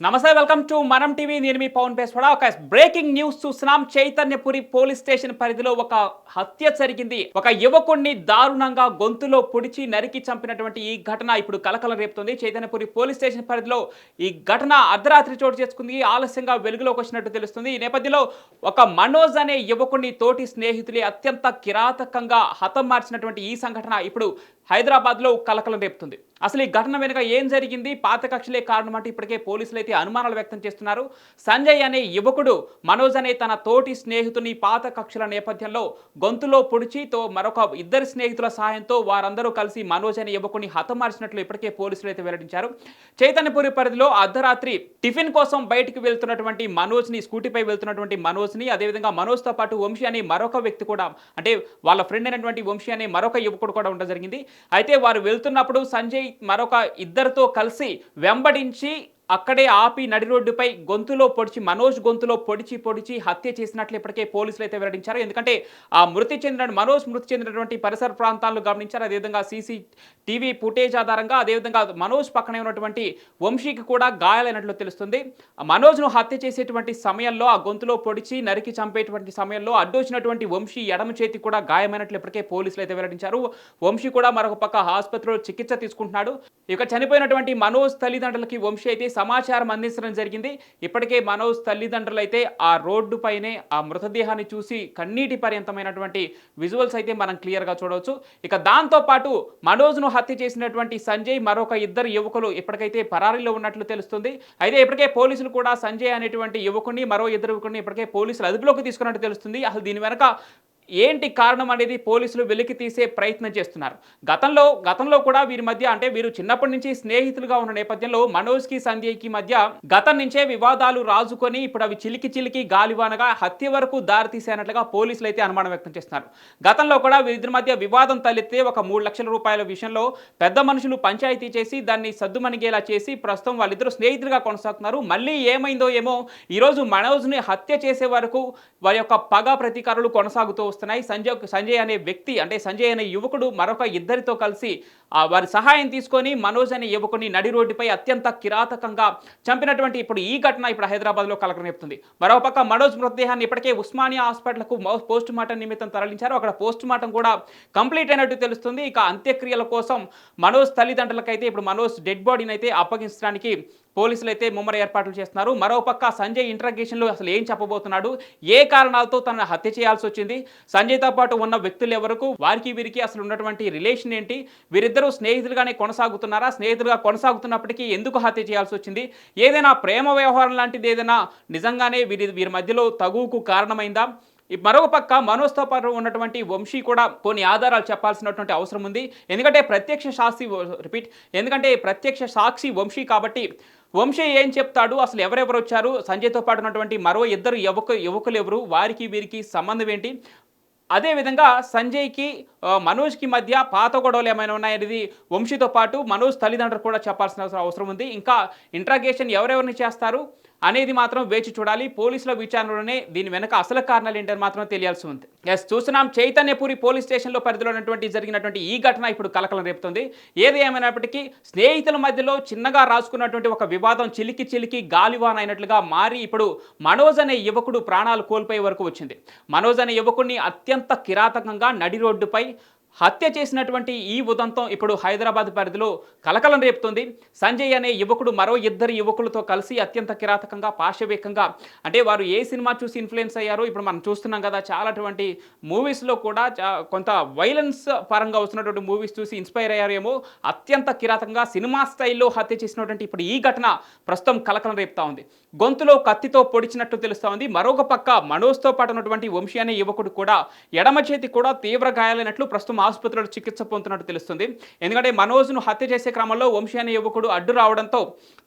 నమస్తే, welcome to మనం TV. నేను మీ పవన్ పేస్వాడ. ఒక బ్రేకింగ్ న్యూస్ చూస్తున్నాం. చైతన్యపురి పోలీస్ స్టేషన్ పరిధిలో ఒక హత్య జరిగింది. ఒక యువకుడిని దారుణంగా గొంతులో పొడిచి నరికి చంపినటువంటి ఈ ఘటన ఇప్పుడు కలకలం రేపుతుంది. చైతన్యపురి పోలీస్ స్టేషన్ పరిధిలో ఈ ఘటన అర్ధరాత్రి చోటు చేసుకుంది. ఆలస్యంగా వెలుగులోకి వచ్చినట్టు తెలుస్తుంది. ఈ నేపథ్యంలో ఒక మనోజ్ అనే యువకుడిని తోటి స్నేహితులే అత్యంత కిరాతకంగా హతం మార్చినటువంటి ఈ సంఘటన ఇప్పుడు హైదరాబాద్లో కలకలం రేపుతుంది. అసలు ఈ ఘటన వెనుక ఏం జరిగింది? పాత కక్షలే కారణం అంటే ఇప్పటికే పోలీసులు అయితే అనుమానాలు వ్యక్తం చేస్తున్నారు. సంజయ్ అనే యువకుడు మనోజ్ అనే తన తోటి స్నేహితుని పాత కక్షల నేపథ్యంలో గొంతులో పొడిచి మరొక ఇద్దరు స్నేహితుల సహాయంతో వారందరూ కలిసి మనోజ్ అనే యువకుని హతమార్చినట్లు ఇప్పటికే పోలీసులు అయితే వెల్లడించారు. చైతన్యపురి పరిధిలో అర్ధరాత్రి టిఫిన్ కోసం బయటికి వెళ్తున్నటువంటి మనోజ్ని, స్కూటీపై వెళ్తున్నటువంటి మనోజ్ని, అదేవిధంగా మనోజ్తో పాటు వంశీ అనే మరొక వ్యక్తి కూడా, అంటే వాళ్ళ ఫ్రెండ్ అయినటువంటి వంశీ అనే మరొక యువకుడు కూడా ఉండడం జరిగింది. అయితే వారు వెళ్తున్నప్పుడు సంజయ్ మరొక ఇద్దరితో కలిసి వెంబడించి అక్కడే ఆపి నడి రోడ్డుపై గొంతులో పొడిచి, మనోజ్ గొంతులో పొడిచి హత్య చేసినట్లు ఇప్పటికే పోలీసులు అయితే వెల్లడించారు. ఎందుకంటే మనోజ్ మృతి చెందినటువంటి పరిసర ప్రాంతాలను గమనించారు. అదేవిధంగా టీవీ ఫుటేజ్ ఆధారంగా, అదేవిధంగా మనోజ్ పక్కనే ఉన్నటువంటి వంశీకి కూడా గాయాలైనట్లు తెలుస్తుంది. మనోజ్ను హత్య చేసేటువంటి సమయంలో, ఆ గొంతులో పొడిచి నరికి చంపేటువంటి సమయంలో అడ్డొచ్చినటువంటి వంశీ ఎడమ చేతి కూడా గాయమైనట్లు ఇప్పటికే పోలీసులు అయితే వెల్లడించారు. వంశీ కూడా మరొక పక్క ఆసుపత్రిలో చికిత్స తీసుకుంటున్నాడు. ఇక చనిపోయినటువంటి మనోజ్ తల్లిదండ్రులకి వంశీ అయితే సమాచారం అందించడం జరిగింది. ఇప్పటికే మనోజ్ తల్లిదండ్రులు అయితే ఆ రోడ్డు పైనే ఆ మృతదేహాన్ని చూసి కన్నీటి పర్యంతమైనటువంటి విజువల్స్ అయితే మనం క్లియర్గా చూడవచ్చు. ఇక దాంతో పాటు మనోజ్ను హత్య చేసినటువంటి సంజయ్, మరొక ఇద్దరు యువకులు ఇప్పటికైతే పరారీలో ఉన్నట్లు తెలుస్తుంది. అయితే ఇప్పటికే పోలీసులు కూడా సంజయ్ అనేటువంటి యువకుని, మరో ఇద్దరు యువకుని ఇప్పటికే పోలీసులు అదుపులోకి తీసుకున్నట్టు తెలుస్తుంది. అసలు దీని వెనక ఏంటి కారణం అనేది పోలీసులు వెలికి తీసే ప్రయత్నం చేస్తున్నారు. గతంలో కూడా వీరి మధ్య, అంటే వీరు చిన్నప్పటి నుంచి స్నేహితులుగా ఉన్న నేపథ్యంలో మనోజ్కి సంజయ్కి మధ్య గతం నుంచే వివాదాలు రాజుకొని ఇప్పుడు అవి చిలికి గాలివానగా హత్య వరకు దారితీసేనట్లుగా పోలీసులు అయితే అనుమానం వ్యక్తం చేస్తున్నారు. గతంలో కూడా వీరిద్దరి మధ్య వివాదం తలెత్తే ఒక 3 లక్షల రూపాయల విషయంలో పెద్ద మనుషులు పంచాయతీ చేసి దాన్ని సద్దుమణిగేలా చేసి ప్రస్తుతం వాళ్ళిద్దరు స్నేహితులుగా కొనసాగుతున్నారు. మళ్ళీ ఏమైందో ఏమో ఈరోజు మనోజ్ని హత్య చేసే వరకు వారి యొక్క పగ ప్రతీకారాలు కొనసాగుతూ వస్తున్నాయి. సంజయ్ అనే వ్యక్తి, అంటే సంజయ్ అనే యువకుడు మరొక ఇద్దరితో కలిసి వారి సహాయం తీసుకొని మనోజ్ అనే యువకుని నడి రోడ్డుపై అత్యంత కిరాతకంగా చంపినటువంటి ఇప్పుడు ఈ ఘటన ఇప్పుడు హైదరాబాద్లో కలకలం రేపుతుంది. మరోపక్క మనోజ్ మృతదేహాన్ని ఇప్పటికే ఉస్మానియా హాస్పిటల్కు పోస్ట్ మార్టం నిమిత్తం తరలించారు. అక్కడ పోస్ట్ మార్టం కూడా కంప్లీట్ అయినట్టు తెలుస్తుంది. ఇక అంత్యక్రియల కోసం మనోజ్ తల్లిదండ్రులకైతే ఇప్పుడు మనోజ్ డెడ్ బాడీని అయితే అప్పగించడానికి పోలీసులు అయితే ముమ్మర ఏర్పాట్లు చేస్తున్నారు. మరోపక్క సంజయ్ ఇంట్రాగేషన్లో అసలు ఏం చెప్పబోతున్నాడు, ఏ కారణాలతో తనను హత్య చేయాల్సి వచ్చింది, సంజయ్తో పాటు ఉన్న వ్యక్తులు ఎవరకు, వారికి వీరికి అసలు ఉన్నటువంటి రిలేషన్ ఏంటి, వీరిద్దరూ స్నేహితులుగానే కొనసాగుతున్నారా, స్నేహితులుగా కొనసాగుతున్నప్పటికీ ఎందుకు హత్య చేయాల్సి వచ్చింది, ఏదైనా ప్రేమ వ్యవహారం లాంటిది ఏదైనా నిజంగానే వీరి మధ్యలో తగువుకు కారణమైందా, మరొక పక్క మనోజ్తో పాటు ఉన్నటువంటి వంశీ కూడా కొన్ని ఆధారాలు చెప్పాల్సినటువంటి అవసరం ఉంది. ఎందుకంటే ప్రత్యక్ష సాక్షి వంశీ కాబట్టి వంశీ ఏం చెప్తాడు, అసలు ఎవరెవరు వచ్చారు, సంజయ్తో పాటు ఉన్నటువంటి మరో ఇద్దరు యువకులు ఎవరు, వారికి వీరికి సంబంధం ఏంటి, అదేవిధంగా సంజయ్కి మనోజ్కి మధ్య పాత గొడవలు ఏమైనా ఉన్నాయనేది వంశీతో పాటు మనోజ్ తల్లిదండ్రులు కూడా చెప్పాల్సిన అవసరం ఉంది. ఇంకా ఇంట్రాగేషన్ ఎవరెవరిని చేస్తారు అనేది మాత్రం వేచి చూడాలి. పోలీసుల విచారణలోనే దీని వెనక అసలు కారణాలు ఏంటని మాత్రం తెలియాల్సి ఉంది. చూస్తున్నాం, చైతన్యపురి పోలీస్ స్టేషన్లో పరిధిలో జరిగినటువంటి ఈ ఘటన ఇప్పుడు కలకలం రేపుతుంది. ఏది ఏమైనప్పటికీ స్నేహితుల మధ్యలో చిన్నగా రాసుకున్నటువంటి ఒక వివాదం చిలికి గాలివాన అయినట్లుగా మారి ఇప్పుడు మనోజ్ అనే యువకుడు ప్రాణాలు కోల్పోయే వరకు వచ్చింది. మనోజ్ అనే యువకుడిని అత్యంత కిరాతకంగా నడి రోడ్డుపై హత్య చేసినటువంటి ఈ ఉదంతం ఇప్పుడు హైదరాబాద్ పరిధిలో కలకలం రేపుతుంది. సంజయ్ అనే యువకుడు మరో ఇద్దరు యువకులతో కలిసి అత్యంత కిరాతకంగా, పాశవికంగా, అంటే వారు ఏ సినిమా చూసి ఇన్ఫ్లుయెన్స్ అయ్యారో ఇప్పుడు మనం చూస్తున్నాం కదా, చాలాటువంటి మూవీస్లో కూడా కొంత వైలెన్స్ పరంగా వస్తున్నటువంటి మూవీస్ చూసి ఇన్స్పైర్ అయ్యారేమో, అత్యంత కిరాతకంగా సినిమా స్టైల్లో హత్య చేసినటువంటి ఇప్పుడు ఈ ఘటన ప్రస్తుతం కలకలం రేపుతా ఉంది. గొంతులో కత్తితో పొడిచినట్టు తెలుస్తూ ఉంది. మరొక పక్క మనోజ్తో పాటు ఉన్నటువంటి వంశీ అనే యువకుడు కూడా ఎడమ చేతి కూడా తీవ్ర గాయాలైనట్లు ప్రస్తుతం ఆసుపత్రిలో చికిత్స పొందుతున్నట్టు తెలుస్తుంది. ఎందుకంటే మనోజ్ను హత్య చేసే క్రమంలో వంశీ అనే యువకుడు అడ్డు రావడంతో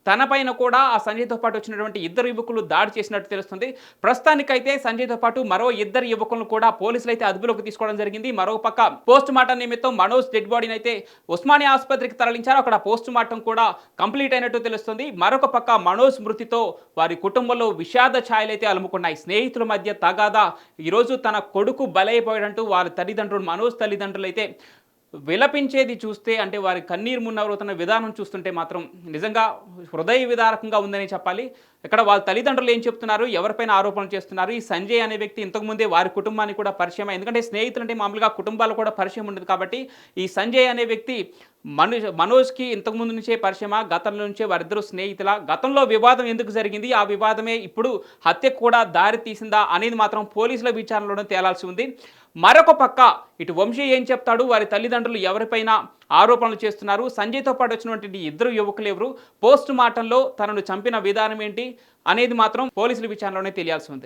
తనపైన కూడా ఆ సంజయ్తో పాటు వచ్చినటువంటి ఇద్దరు యువకులు దాడి చేసినట్టు తెలుస్తుంది. ప్రస్తుతానికైతే సంజయ్తో పాటు మరో ఇద్దరు యువకులను కూడా పోలీసులు అయితే అదుపులోకి తీసుకోవడం జరిగింది. మరో పక్క పోస్ట్ మార్టం నిమిత్తం మనోజ్ డెడ్ బాడీని అయితే ఉస్మానియా ఆసుపత్రికి తరలించారు. అక్కడ పోస్ట్ మార్టం కూడా కంప్లీట్ అయినట్టు తెలుస్తుంది. మరొక పక్క మనోజ్ మృతితో వారి కుటుంబంలో విషాద ఛాయలైతే అలుముకున్నాయి. స్నేహితుల మధ్య తగాదా, ఈరోజు తన కొడుకు బలైపోయాడంటూ వారి తల్లిదండ్రులు, మనోజ్ తల్లిదండ్రులు అయితే విలపించేది చూస్తే అంటే వారి కన్నీరు మున్నవరుతున్న విధానం చూస్తుంటే మాత్రం నిజంగా హృదయ విదారకంగా ఉందని చెప్పాలి. ఇక్కడ వాళ్ళ తల్లిదండ్రులు ఏం చెప్తున్నారు? ఎవరిపైన ఆరోపణలు చేస్తున్నారు? ఈ సంజయ్ అనే వ్యక్తి ఇంతకుముందే వారి కుటుంబానికి కూడా పరిచయం. ఎందుకంటే స్నేహితులంటే మామూలుగా కుటుంబాలు కూడా పరిచయం ఉండదు కాబట్టి ఈ సంజయ్ అనే వ్యక్తి మనోజ్‌కి ఇంతకుముందు నుంచే పరిచయమా? గతంలో నుంచే వారిద్దరూ స్నేహితులా? గతంలో వివాదం ఎందుకు జరిగింది? ఆ వివాదమే ఇప్పుడు హత్యకు కూడా దారి తీసిందా? అనేది మాత్రం పోలీసుల విచారణలోనే తేలాల్సి ఉంది. మరొక పక్క ఇటు వంశీ ఏం చెప్తాడు? వారి తల్లిదండ్రులు ఎవరిపైన ఆరోపణలు చేస్తున్నారు? సంజయ్‌తో పాటు వచ్చినటువంటి ఇద్దరు యువకులు ఎవరు? పోస్ట్ మార్టంలో తనను చంపిన విధానం ఏంటి? అనేది మాత్రం పోలీసుల విచారణలోనే తెలియాల్సి ఉంది.